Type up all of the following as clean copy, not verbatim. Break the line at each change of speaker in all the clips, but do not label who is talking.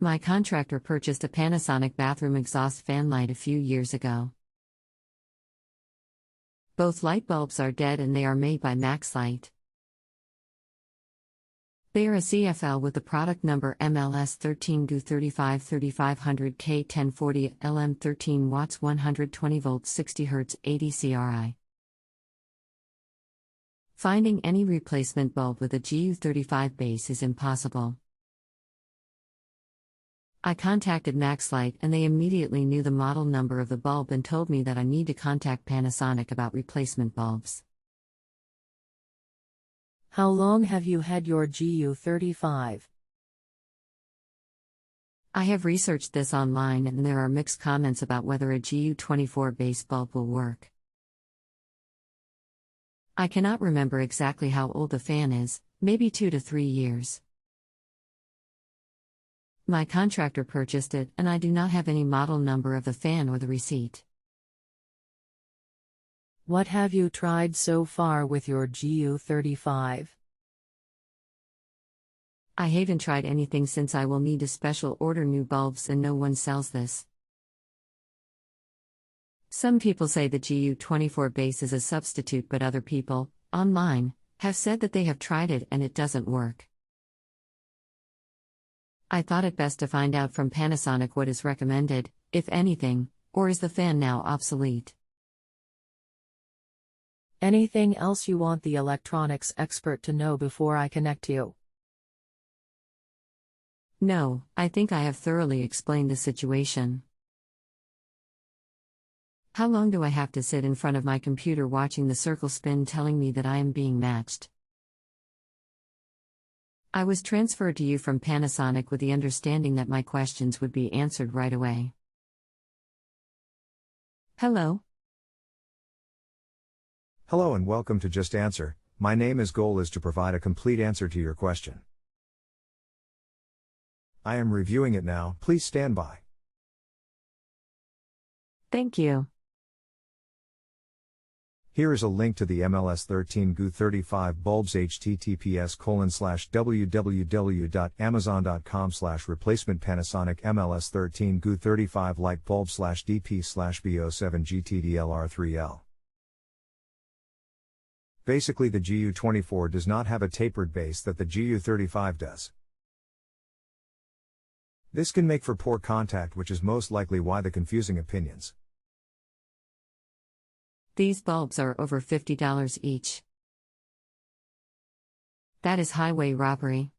My contractor purchased a Panasonic bathroom exhaust fan light a few years ago. Both light bulbs are dead and they are made by Maxlite. They are a CFL with the product number MLS 13GU35 3500K 1040 LM 13 watts 120 volts 60 Hz 80 CRI. Finding any replacement bulb with a GU35 base is impossible. I contacted Maxlite and they immediately knew the model number of the bulb and told me that I need to contact Panasonic about replacement bulbs.
How long have you had your GU35?
I have researched this online and there are mixed comments about whether a GU24 base bulb will work. I cannot remember exactly how old the fan is, maybe 2 to 3 years. My contractor purchased it and I do not have any model number of the fan or the receipt.
What have you tried so far with your GU35?
I haven't tried anything since I will need to special order new bulbs and no one sells this. Some people say the GU24 base is a substitute, but other people, online, have said that they have tried it and it doesn't work. I thought it best to find out from Panasonic what is recommended, if anything, or is the fan now obsolete?
Anything else you want the electronics expert to know before I connect you?
No, I think I have thoroughly explained the situation. How long do I have to sit in front of my computer watching the circle spin telling me that I am being matched? I was transferred to you from Panasonic with the understanding that my questions would be answered right away. Hello?
Hello and welcome to Just Answer. My goal is to provide a complete answer to your question. I am reviewing it now, please stand by.
Thank you.
Here is a link to the MLS 13GU35 bulbs https://www.amazon.com/replacement Panasonic MLS 13GU35 light bulb/DP/B07GTDLR3L. Basically, the GU24 does not have a tapered base that the GU35 does. This can make for poor contact, which is most likely why the confusing opinions.
These bulbs are over $50 each. That is highway robbery.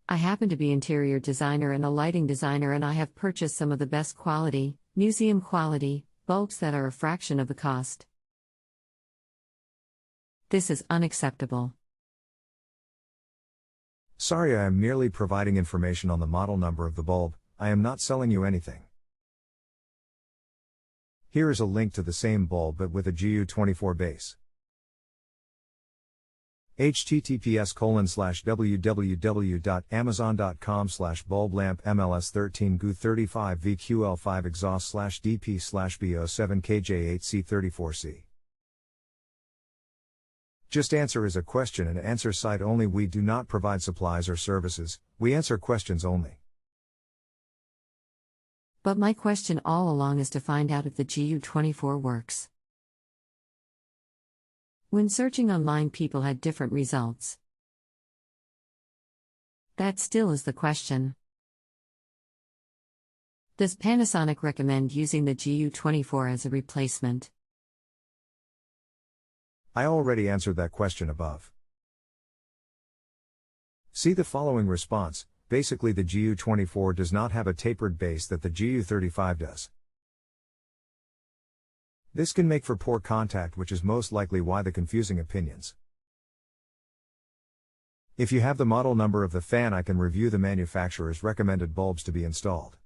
I happen to be interior designer and a lighting designer, and I have purchased some of the best quality, museum quality, bulbs that are a fraction of the cost. This is unacceptable.
Sorry, I am merely providing information on the model number of the bulb. I am not selling you anything. Here is a link to the same bulb but with a GU24 base. https://www.amazon.com/bulblamp MLS 13GU35 VQL5 exhaust/DP/B07KJ8C34C. Just Answer is a question and answer site only. We do not provide supplies or services, we answer questions only.
But my question all along is to find out if the GU24 works. When searching online, people had different results. That still is the question. Does Panasonic recommend using the GU24 as a replacement?
I already answered that question above. See the following response. Basically, the GU24 does not have a tapered base that the GU35 does. This can make for poor contact, which is most likely why the confusing opinions. If you have the model number of the fan, I can review the manufacturer's recommended bulbs to be installed.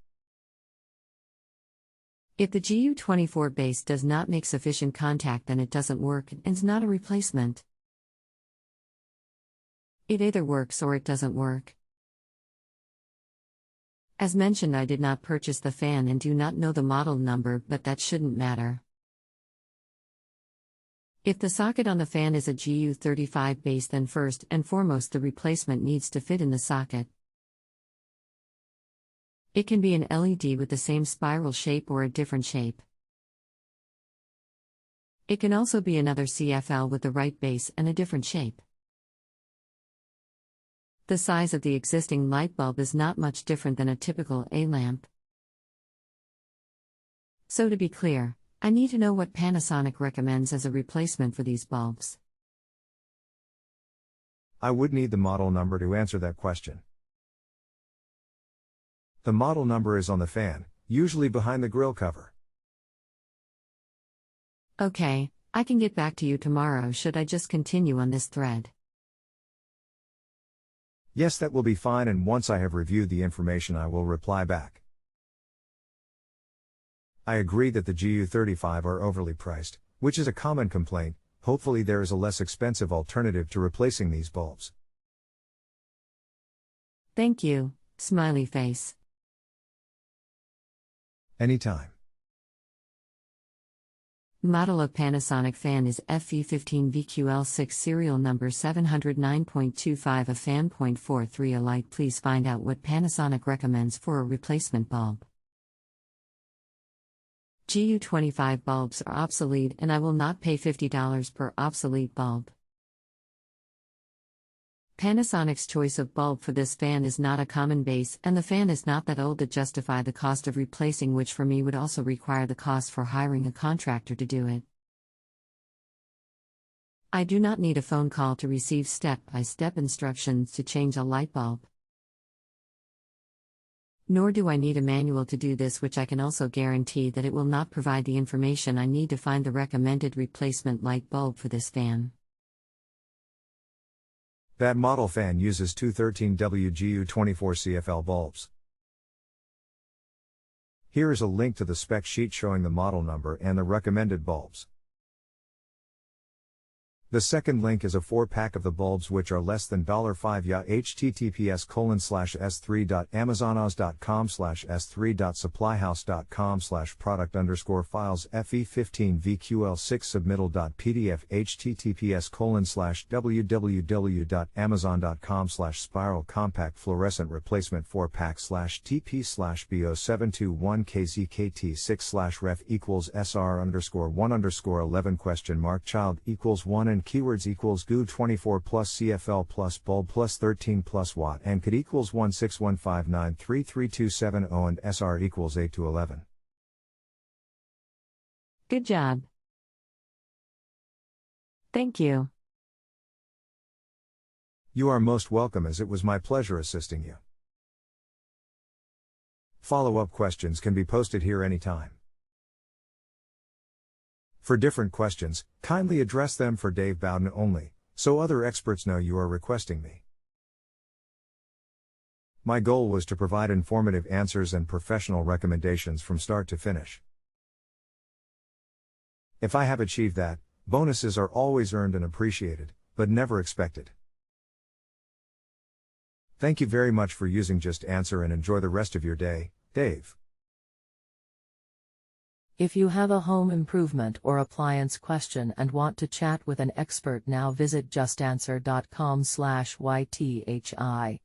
If the GU24 base does not make sufficient contact, then it doesn't work and is not a replacement. It either works or it doesn't work. As mentioned, I did not purchase the fan and do not know the model number, but that shouldn't matter. If the socket on the fan is a GU35 base, then first and foremost the replacement needs to fit in the socket. It can be an LED with the same spiral shape or a different shape. It can also be another CFL with the right base and a different shape. The size of the existing light bulb is not much different than a typical A lamp. So to be clear, I need to know what Panasonic recommends as a replacement for these bulbs.
I would need the model number to answer that question. The model number is on the fan, usually behind the grill cover.
Okay, I can get back to you tomorrow. Should I just continue on this thread?
Yes, that will be fine, and once I have reviewed the information I will reply back. I agree that the GU35 are overly priced, which is a common complaint. Hopefully there is a less expensive alternative to replacing these bulbs.
Thank you, smiley face.
Anytime.
Model of Panasonic fan is FV15VQL6, serial number 709.25, a fan.43, a light. Please find out what Panasonic recommends for a replacement bulb. GU25 bulbs are obsolete and I will not pay $50 per obsolete bulb. Panasonic's choice of bulb for this fan is not a common base, and the fan is not that old to justify the cost of replacing, which for me would also require the cost for hiring a contractor to do it. I do not need a phone call to receive step-by-step instructions to change a light bulb. Nor do I need a manual to do this, which I can also guarantee that it will not provide the information I need to find the recommended replacement light bulb for this fan.
That model fan uses two 13W GU24 CFL bulbs. Here is a link to the spec sheet showing the model number and the recommended bulbs. The second link is a 4-pack of the bulbs, which are less than $5. https://s3.amazonaz.com/s3.supplyhouse.com/product_files FE15VQL6 submittal.pdf https://www.amazon.com/spiral compact fluorescent replacement 4-pack/TP/B072-1KZKT6/ref equals SR_1_11 child equals 1 and keywords equals GU24 plus CFL plus bulb plus 13 plus watt and could equals 161593327 and SR equals 8 to 11.
Good job. Thank you.
You are most welcome, as it was my pleasure assisting you. Follow-up questions can be posted here anytime. For different questions, kindly address them for Dave Bowden only, so other experts know you are requesting me. My goal was to provide informative answers and professional recommendations from start to finish. If I have achieved that, bonuses are always earned and appreciated, but never expected. Thank you very much for using JustAnswer and enjoy the rest of your day, Dave.
If you have a home improvement or appliance question and want to chat with an expert now, visit justanswer.com/YTHI.